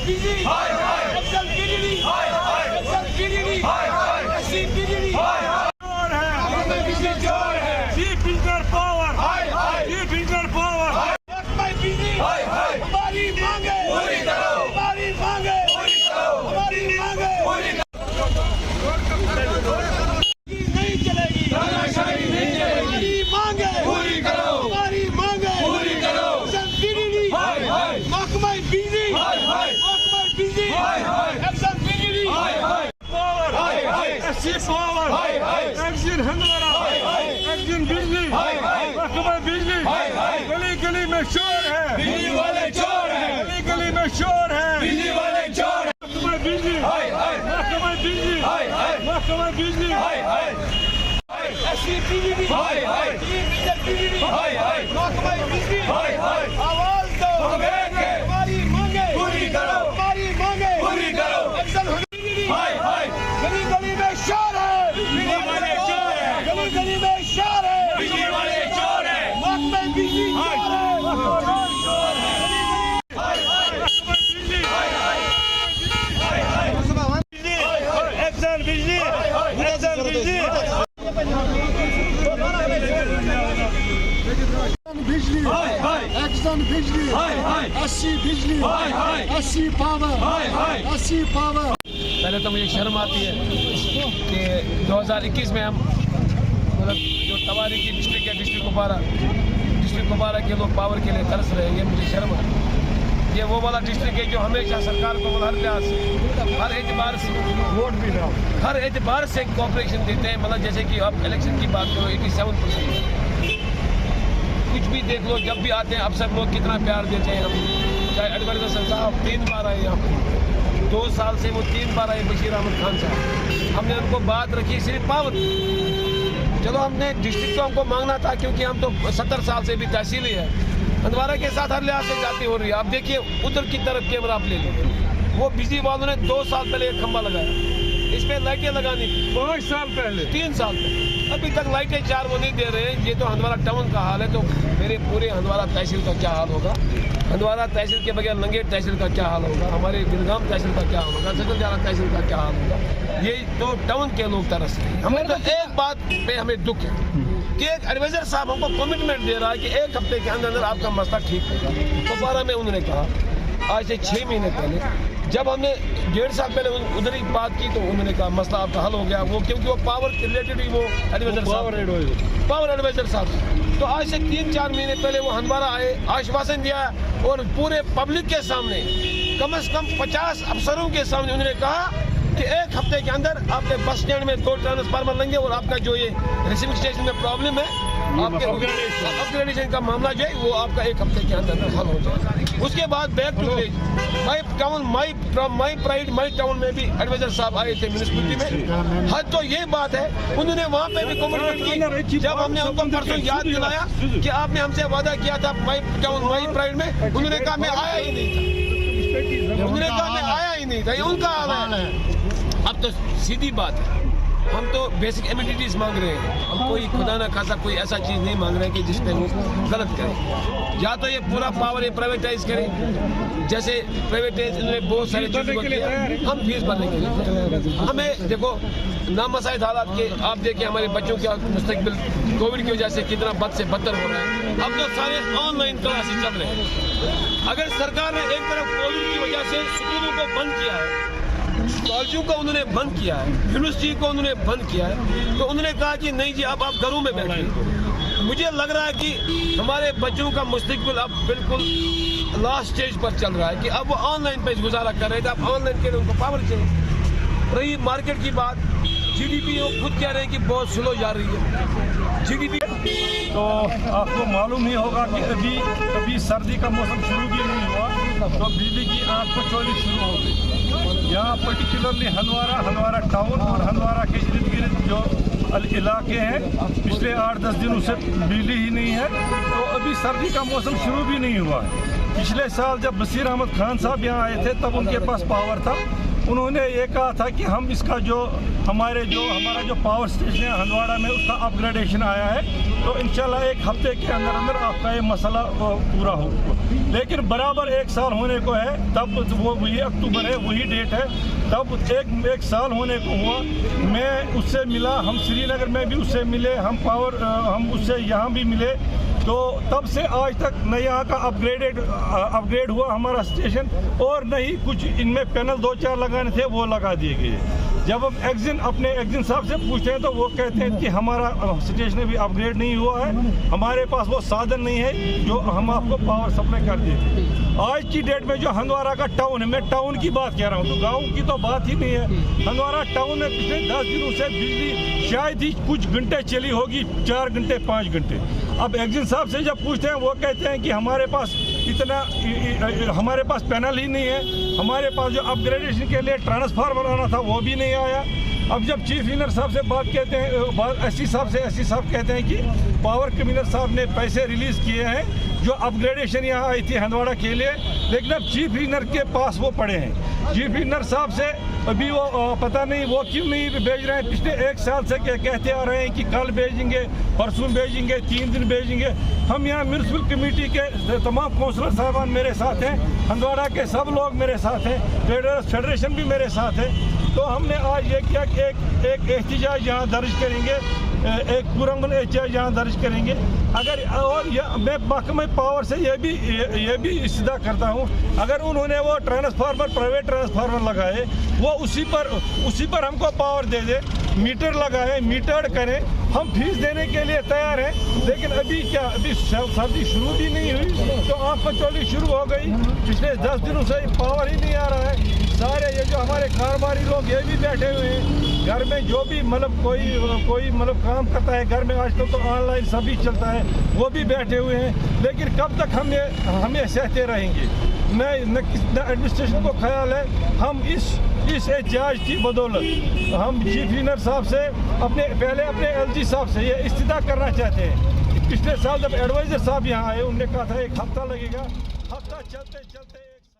बिजली, एक्सल बिजली, एक्सल बिजली, ऐसी बिजली, बिजली चोर है, chief engineer power, chief engineer power, बिजली, हमारी मांगे पूरी करो, हमारी मांगे पूरी करो, हमारी मांगे पूरी करो, नहीं चलेगी, तानाशाही नहीं चलेगी, हमारी मांगे पूरी करो, हमारी मांगे पूरी करो, बिजली, महकमा बिजली, महकमा बिजली, एक्शन बिजली, पावर, एक्शन पावर, एक्शन हंगामा, एक्शन बिजली, महकमा बिजली, गली गली में शोर है, बिजली वाले चोर है, गली गली में शोर है, बिजली वाले चोर है, महकमा बिजली, महकमा बिजली, महकमा बिजली, ऐसी बिजली, महकमा बिजली, आवाज दो, हमारी मांगे पूरी करो, हमारी मांगे पूरी करो, एक्शन बिजली, गली गली में शोर है, बिजली वाले चोर है, गली गली में शोर है, बिजली वाले चोर है, महकमा बिजली चोर है, एक्शन बिजली, एक्शन बिजली, बिजली, एक्शन बिजली, अस्सी बिजली, अस्सी पावर, अस्सी पावर। पहले तो मुझे शर्म आती है कि 2021 में हम मतलब जो तवारी की डिस्ट्रिक्ट है, डिस्ट्रिक्ट कुपवारा के लोग पावर के लिए तरस रहे हैं, ये मुझे शर्म है। ये वो वाला डिस्ट्रिक्ट है जो हमेशा सरकार को हर लिहाज से, हर एतबार से वोट भी ना, हर एतबार से कॉपरेशन देते हैं। मतलब जैसे कि आप इलेक्शन की बात करो 87%, कुछ भी देख लो, जब भी आते हैं अफसर लोग कितना प्यार देते हैं। हम चाहे एडवाइजर साहब 3 बार आए यहाँ पर, 2 साल से वो 3 बार आए, बशीर अहमद खान साहब, हमने उनको बात रखी सिर्फ पावर। चलो हमने डिस्ट्रिक्ट को हमको मांगना था क्योंकि हम तो 70 साल से भी तहसीली है, हंदवारा के साथ हर लिहाज से जाती हो रही है। आप देखिए उधर की तरफ कैमरा आप ले लीजिए, वो बिजली वालों ने 2 साल पहले एक खंबा लगाया, इस पे लाइटें लगानी 5 साल पहले, 3 साल पहले, अभी तक लाइटें 4 वो नहीं दे रहे हैं। ये तो हंदवारा टाउन का हाल है, तो मेरे पूरे हंदवारा तहसील का क्या हाल होगा, हंदवारा तहसील के बगैर लंगेट तहसील का क्या हाल होगा, हमारे बिलगाम तहसील का क्या हाल होगा, सकलजारा तहसील का क्या हाल होगा। ये तो टाउन के लोग तरस रहे हैं। हमें तो एक बात पे हमें दुख है कि एक एडवाइजर साहब हमको कमिटमेंट दे रहा है कि 1 हफ्ते के अंदर अंदर आपका मसला ठीक होगा। कुपवारा में उन्होंने कहा आज से 6 महीने पहले, जब हमने 1.5 साल पहले उधर ही बात की तो उन्होंने कहा मसला आपका हल हो गया। वो क्योंकि वो पावर के रिलेटेड ही वो एडवाइजर पावर एडवाइजर साहब, तो आज से 3-4 महीने पहले वो हंदवारा आए, आश्वासन दिया और पूरे पब्लिक के सामने कम से कम 50 अफसरों के सामने उन्होंने कहा कि 1 हफ्ते के अंदर आपके बस स्टैंड में 2 ट्रांसफार्मर लेंगे और आपका जो ये रिसीविंग स्टेशन में प्रॉब्लम है, आपके अपग्रेडेशन का मामला जो है वो आपका 1 हफ्ते के अंदर हल हो जाएगा। उसके बाद back to village, my town my pride my town में भी एडवाइजर साहब आए थे म्यूनिसिपैलिटी में। हद तो ये बात है, उन्होंने वहाँ पे भी कमिटमेंट की। जब हमने उनको परसों याद दिलाया कि आपने हमसे वादा किया था माई टाउन माई प्राइड में, उन्होंने कहा मैं आया ही नहीं था, उन्होंने कहा मैं आया ही नहीं था, ये उनका हाल है। अब तो सीधी बात है, हम तो बेसिक एमिनिटीज मांग रहे हैं, हम कोई खुदा ना खासा कोई ऐसा चीज़ नहीं मांग रहे हैं कि जिसमें वो गलत करें। या तो ये पूरा पावर ये प्राइवेटाइज करें, जैसे प्राइवेटाइज इन्होंने बहुत सारी चीज़ों को किया, हम फीस भरने के लिए हमें देखो नामसाइद हालात के आप देखिए, हमारे बच्चों का मुस्तकबिल कोविड की वजह से कितना बद से बदतर हो रहा है। अब तो सारे ऑनलाइन क्लासेस चल रहे हैं। अगर सरकार ने एक तरफ कोविड की वजह से स्कूलों को बंद किया है, कॉलेजों को उन्होंने बंद किया है, यूनिवर्सिटी को उन्होंने बंद किया है, तो उन्होंने कहा कि नहीं जी अब आप घरों में बैठिए। मुझे लग रहा है कि हमारे बच्चों का मुस्तकबिल अब बिल्कुल लास्ट स्टेज पर चल रहा है कि अब वो ऑनलाइन पे गुजारा कर रहे थे, अब ऑनलाइन के लिए उनको पावर चाहिए। रही मार्केट की बात, जीडीपी वो खुद कह रहे हैं कि बहुत स्लो जा रही है जीडीपी। तो आपको मालूम ही होगा कि कभी सर्दी का मौसम शुरू भी नहीं हुआ तो बिजली की आग को चोरी शुरू हो गई। यहाँ पर्टिकुलरली हंदवारा टाउन और हंदवारा के इर्द गिर्द जो इलाके हैं, पिछले 8-10 दिनों से बिजली ही नहीं है। तो अभी सर्दी का मौसम शुरू भी नहीं हुआ है। पिछले साल जब बशीर अहमद खान साहब यहाँ आए थे तब उनके पास पावर था, उन्होंने ये कहा था कि हम इसका हमारा जो पावर स्टेशन है हंदवाड़ा में उसका अपग्रेडेशन आया है, तो इंशाल्लाह एक हफ्ते के अंदर अंदर आपका ये मसला पूरा हो। लेकिन बराबर 1 साल होने को है, तब वो वही अक्टूबर है, वही डेट है, तब एक साल होने को हुआ। मैं उससे मिला, हम श्रीनगर में भी उससे मिले, हम उससे यहाँ भी मिले, तो तब से आज तक न यहाँ का अपग्रेड हुआ हमारा स्टेशन, और न ही कुछ इनमें पैनल 2-4 लगाने थे वो लगा दिए गए। जब हम अपने एग्जिन साहब से पूछते हैं तो वो कहते हैं कि हमारा स्टेशन भी अपग्रेड नहीं हुआ है, हमारे पास वो साधन नहीं है जो हम आपको पावर सप्लाई कर दें। आज की डेट में जो हंदवाड़ा का टाउन है, मैं टाउन की बात कह रहा हूँ, तो गाँव की तो बात ही नहीं है। हंदवाड़ा टाउन में पिछले 10 दिनों से बिजली शायद ही कुछ घंटे चली होगी, 4 घंटे 5 घंटे। अब एग्जिन साहब से जब पूछते हैं वो कहते हैं कि हमारे पास पैनल ही नहीं है, हमारे पास जो अपग्रेडेशन के लिए ट्रांसफार्मर आना था वो भी नहीं आया। अब जब चीफ इंजीनियर साहब से बात कहते हैं, एससी साहब कहते हैं कि पावर कमिश्नर साहब ने पैसे रिलीज़ किए हैं जो अपग्रेडेशन यहाँ आई थी हंदवाड़ा के लिए, लेकिन अब चीफ इंजीनियर के पास वो पड़े हैं। चीफ इंजीनियर साहब से अभी वो पता नहीं वो क्यों नहीं भेज रहे हैं। पिछले 1 साल से कहते आ रहे हैं कि कल भेजेंगे, परसों भेजेंगे, 3 दिन भेजेंगे। हम यहाँ म्यूनसिपल कमेटी के तमाम काउंसलर साहबान मेरे साथ हैं, हंदवाड़ा के सब लोग मेरे साथ हैं, ट्रेडर्स फेडरेशन भी मेरे साथ है। तो हमने आज ये किया कि एक एहतिजाज यहाँ दर्ज करेंगे, एक पुरंगन एहतिजाज यहाँ दर्ज करेंगे। अगर और मैं महकमे पावर से ये भी इस्तेदा करता हूँ, अगर उन्होंने वो प्राइवेट ट्रांसफार्मर लगाए, वो उसी पर हमको पावर दे दे, मीटर लगाए, मीटर्ड करें, हम फीस देने के लिए तैयार हैं। लेकिन अभी सर्दी शुरू भी नहीं हुई तो आँख पचौली शुरू हो गई। पिछले 10 दिनों से पावर ही नहीं आ रहा है। सारे ये जो हमारे कारोबारी लोग ये भी बैठे हुए हैं, घर में जो भी कोई काम करता है, घर में आजकल तो ऑनलाइन सभी चलता है, वो भी बैठे हुए हैं। लेकिन कब तक हमें सहते रहेंगे? न एडमिनिस्ट्रेशन को ख्याल है। हम इस एहतियाज की बदौलत हम चीफ इंजीनियर साहब से पहले अपने LG साहब से ये इस्तिदा करना चाहते हैं। पिछले साल जब एडवाइजर साहब यहाँ आए, उन्होंने कहा था 1 हफ्ता लगेगा, हफ्ता चलते